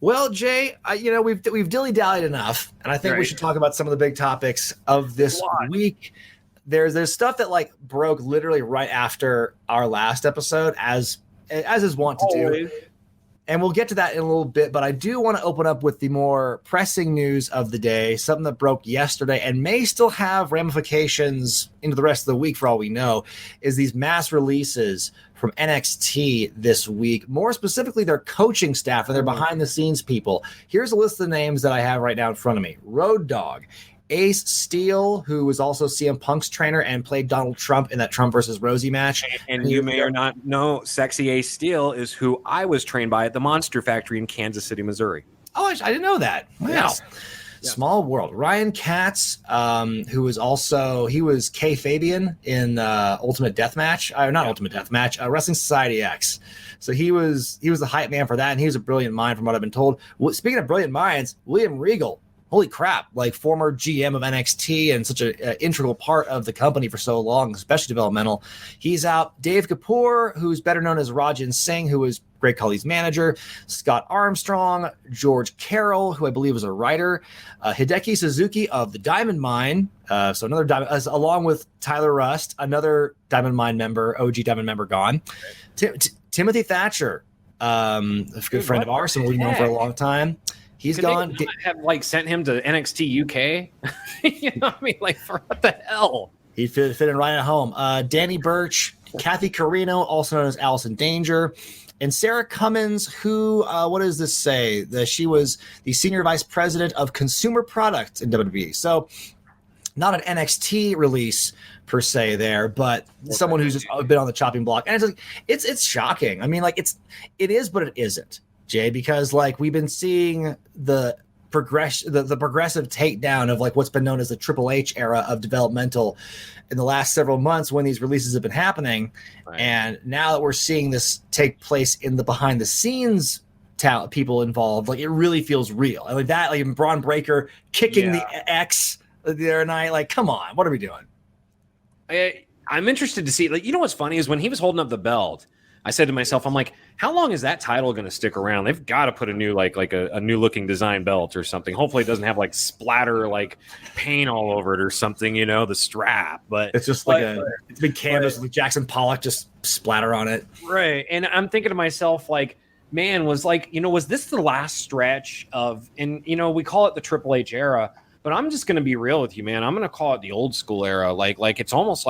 Well, Jay, we've dilly-dallied enough, and I think we should talk about some of the big topics of this week. There's stuff that like broke literally right after our last episode, as is wont to do, and we'll get to that in a little bit. But I do want to open up with the more pressing news of the day, something that broke yesterday and may still have ramifications into the rest of the week for all we know, is these mass releases from NXT this week, more specifically their coaching staff and their behind-the-scenes people. Here's a list of the names that I have right now in front of me. Road Dogg, Ace Steel, who was also CM Punk's trainer and played Donald Trump in that Trump versus Rosie match. And you may or not know, Sexy Ace Steel is who I was trained by at the Monster Factory in Kansas City, Missouri. Oh, I didn't know that. Wow. Yes. Small world. Ryan Katz, who was also, he was Kay Fabian in Ultimate Deathmatch, Ultimate Deathmatch, Wrestling Society X. So he was the hype man for that, and he was a brilliant mind from what I've been told. Speaking of brilliant minds, William Regal, holy crap, like former GM of NXT and such an integral part of the company for so long, especially developmental. He's out. Dave Kapoor, who's better known as Rajan Singh, who was Great Khali's manager, Scott Armstrong, George Carroll, who I believe was a writer, Hideki Suzuki of the Diamond Mine, so another Diamond, along with Tyler Rust, another Diamond Mine member, OG Diamond member gone. Timothy Thatcher, a good friend of ours, and we've known for a long time. He's gone. They have sent him to NXT UK. You know what I mean? Like, for what the hell? He fit in right at home. Danny Burch, Kathy Carino, also known as Allison Danger, and Sarah Cummins, who, what does this say? She was the senior vice president of consumer products in WWE. So not an NXT release per se there, but someone who's just been on the chopping block. And it's shocking. I mean, it is, but it isn't, Jay, because we've been seeing the progressive takedown of what's been known as the Triple H era of developmental in the last several months when these releases have been happening. Right. And now that we're seeing this take place in the behind the scenes people involved, it really feels real. And that, Braun Breaker kicking the X the other night, come on, what are we doing? I'm interested to see, you know, what's funny is when he was holding up the belt, I said to myself, I'm like, how long is that title going to stick around? They've got to put a new, a new looking design belt or something. Hopefully it doesn't have splatter, paint all over it or something, you know, the strap. But it's just it's a big canvas with Jackson Pollock just splatter on it. Right. And I'm thinking to myself, man, was this the last stretch of, and, you know, we call it the Triple H era, but I'm just going to be real with you, man. I'm going to call it the old school era. It's almost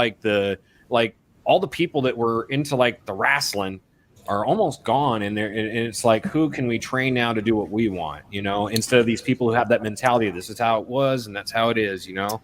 all the people that were into the wrestling are almost gone, and it's who can we train now to do what we want, you know, instead of these people who have that mentality of this is how it was and that's how it is, you know.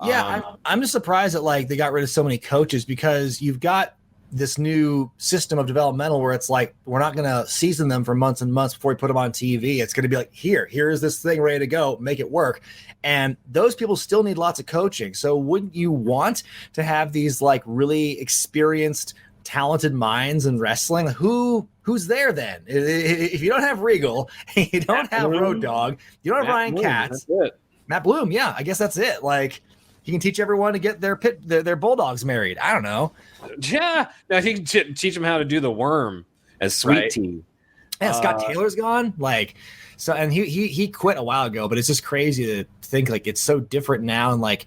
I'm just surprised that they got rid of so many coaches, because you've got this new system of developmental where it's we're not going to season them for months and months before we put them on TV. It's going to be here is this thing ready to go, make it work. And those people still need lots of coaching. So wouldn't you want to have these really experienced, talented minds in wrestling? Who's there then? If you don't have Regal, you don't have Road Dogg, you don't have Ryan Katz, Matt Bloom. Yeah, I guess that's it. He can teach everyone to get their bulldogs married. I don't know. Yeah, no, he can teach them how to do the worm as sweet tea. Yeah, Scott Taylor's gone. So, and he quit a while ago, but it's just crazy to think it's so different now. And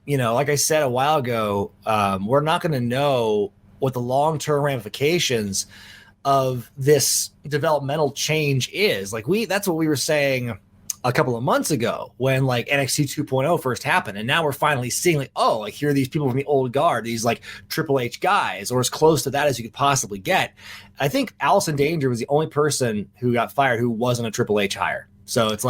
you know, like I said a while ago, we're not going to know what the long-term ramifications of this developmental change is. That's what we were saying a couple of months ago when NXT 2.0 first happened, and now we're finally seeing here are these people from the old guard, these Triple H guys, or as close to that as you could possibly get. I think Allison Danger was the only person who got fired who wasn't a Triple H hire. So it's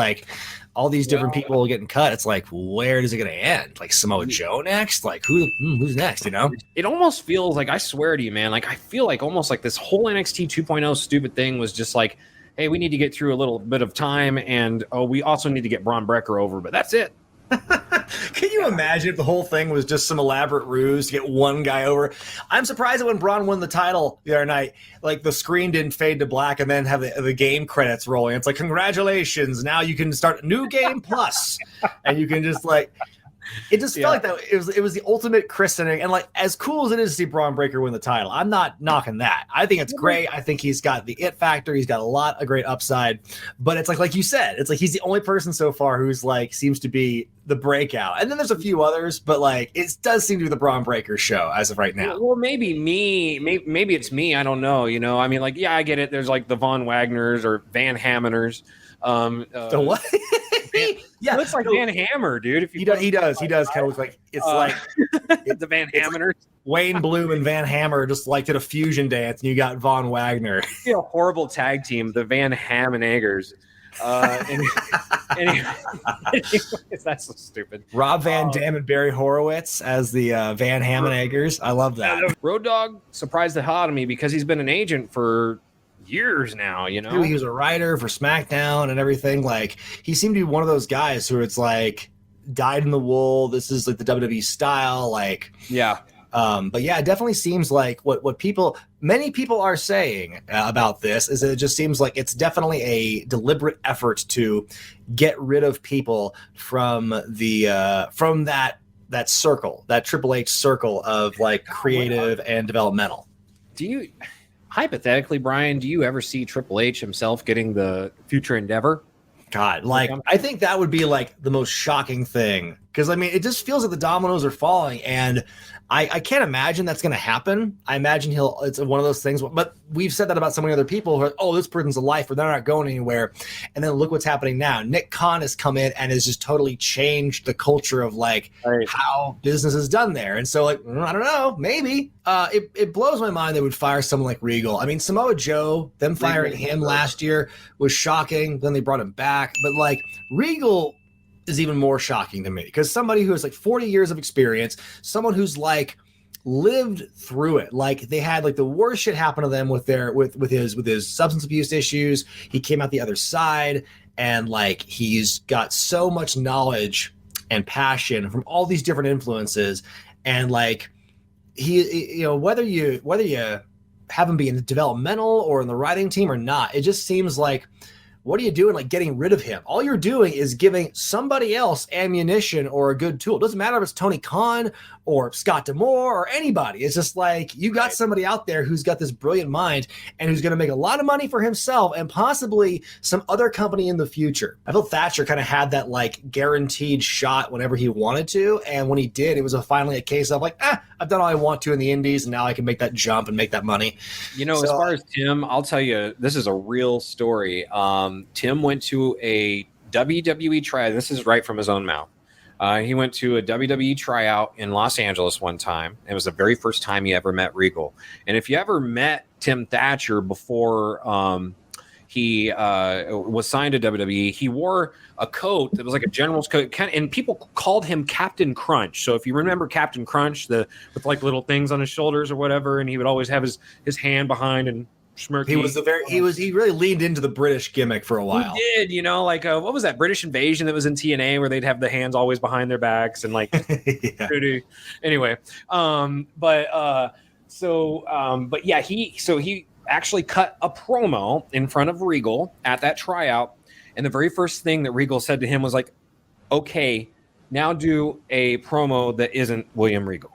all these different people getting cut. It's where is it going to end? Samoa Joe next? Who's next? You know, it almost feels I swear to you, man, I feel almost this whole NXT 2.0 stupid thing was just hey, we need to get through a little bit of time, and we also need to get Braun Breaker over, but that's it. Can you imagine if the whole thing was just some elaborate ruse to get one guy over? I'm surprised that when Braun won the title the other night, the screen didn't fade to black and then have the game credits rolling. It's congratulations, now you can start a new game plus, and you can just It just felt like that. It was the ultimate christening, and like as cool as it is to see Braun Breaker win the title, I'm not knocking that. I think it's great. I think he's got the it factor. He's got a lot of great upside, but it's like you said, it's like he's the only person so far who's like seems to be the breakout. And then there's a few others, but like it does seem to be the Braun Breaker show as of right now. Well, maybe it's me. I don't know. You know, I mean, like, yeah, I get it. There's like the Von Wagners or Van Hammeners. The what? Yeah, it looks like Van Hammer, dude. If you he does kind of look like it's like the Van Hammeners. Wayne Bloom and Van Hammer just like did a fusion dance, and you got Von Wagner. A horrible tag team, the Van Hammenagers. Anyways, that's so stupid. Rob Van Dam and Barry Horowitz as the Van Hammenagers. I love that. Road Dogg surprised the hell out of me because he's been an agent for years now, you know. Dude, he was a writer for SmackDown and everything. Like he seemed to be one of those guys who it's like dyed in the wool. This is like the WWE style. Like yeah. But yeah, it definitely seems like what many people are saying about this is that it just seems like it's definitely a deliberate effort to get rid of people from the from that circle, that Triple H circle of like creative and developmental. Do you hypothetically, Brian, do you ever see Triple H himself getting the future endeavor? God, like I think that would be like the most shocking thing, because I mean it just feels like the dominoes are falling, and I can't imagine that's going to happen. I imagine it's one of those things, but we've said that about so many other people who are, oh, this person's a lifer, they're not going anywhere. And then look what's happening now. Nick Khan has come in and has just totally changed the culture of like how business is done there. And so like, I don't know, maybe it blows my mind they would fire someone like Regal. I mean, Samoa Joe, them firing him last year was shocking. Then they brought him back. But like Regal is even more shocking to me, because somebody who has like 40 years of experience, someone who's like lived through it, like they had like the worst shit happen to them with his substance abuse issues. He came out the other side, and like he's got so much knowledge and passion from all these different influences, and like he, you know, whether you have him be in the developmental or in the writing team or not, it just seems like, what are you doing like getting rid of him? All you're doing is giving somebody else ammunition or a good tool. It doesn't matter if it's Tony Khan or Scott D'Amore or anybody. It's just like you got somebody out there who's got this brilliant mind and who's going to make a lot of money for himself and possibly some other company in the future. I felt Thatcher kind of had that like guaranteed shot whenever he wanted to. And when he did, it was finally a case of like, I've done all I want to in the indies, and now I can make that jump and make that money. You know, as far as Tim, I'll tell you, this is a real story. Tim went to a WWE tryout. This is right from his own mouth. He went to a WWE tryout in Los Angeles one time. It was the very first time he ever met Regal. And if you ever met Tim Thatcher before he was signed to WWE, he wore a coat that was like a general's coat, and people called him Captain Crunch. So if you remember Captain Crunch, with like little things on his shoulders or whatever, and he would always have his hand behind and smirky. He really leaned into the British gimmick for a while. He did, you know, like what was that British Invasion that was in TNA where they'd have the hands always behind their backs and like anyway. But yeah, he actually cut a promo in front of Regal at that tryout, and the very first thing that Regal said to him was like, okay, now do a promo that isn't William Regal.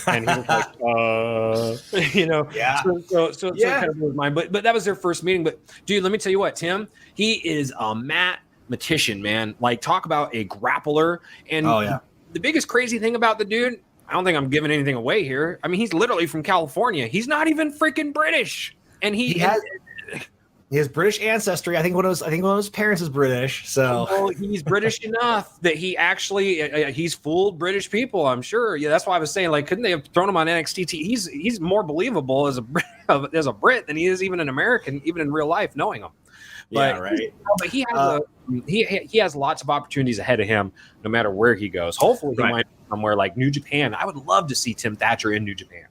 And he was like, you know, yeah. So kind of blew his mind. But that was their first meeting. But dude, let me tell you what, Tim, he is a mathematician, man. Like, talk about a grappler. And the biggest crazy thing about the dude, I don't think I'm giving anything away here. I mean, he's literally from California. He's not even freaking British, and he has British ancestry. I think one of his parents is British. So he's British enough that he actually he's fooled British people, I'm sure. Yeah, that's why I was saying, like, couldn't they have thrown him on NXT? He's more believable as a Brit than he is even an American, even in real life, knowing him. But, yeah, right. But he has lots of opportunities ahead of him, no matter where he goes. Hopefully, he might be somewhere like New Japan. I would love to see Tim Thatcher in New Japan.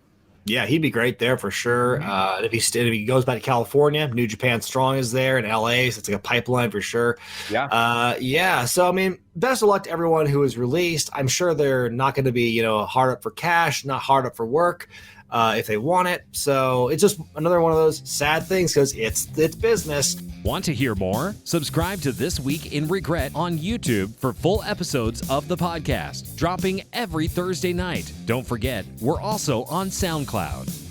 Yeah, he'd be great there for sure. If he goes back to California, New Japan Strong is there, in LA, so it's like a pipeline for sure. Yeah. So I mean, best of luck to everyone who is released. I'm sure they're not going to be, hard up for cash, not hard up for work. if they want it. So it's just another one of those sad things because it's business. Want to hear more? Subscribe to This Week in Regret on YouTube for full episodes of the podcast, dropping every Thursday night. Don't forget, we're also on SoundCloud.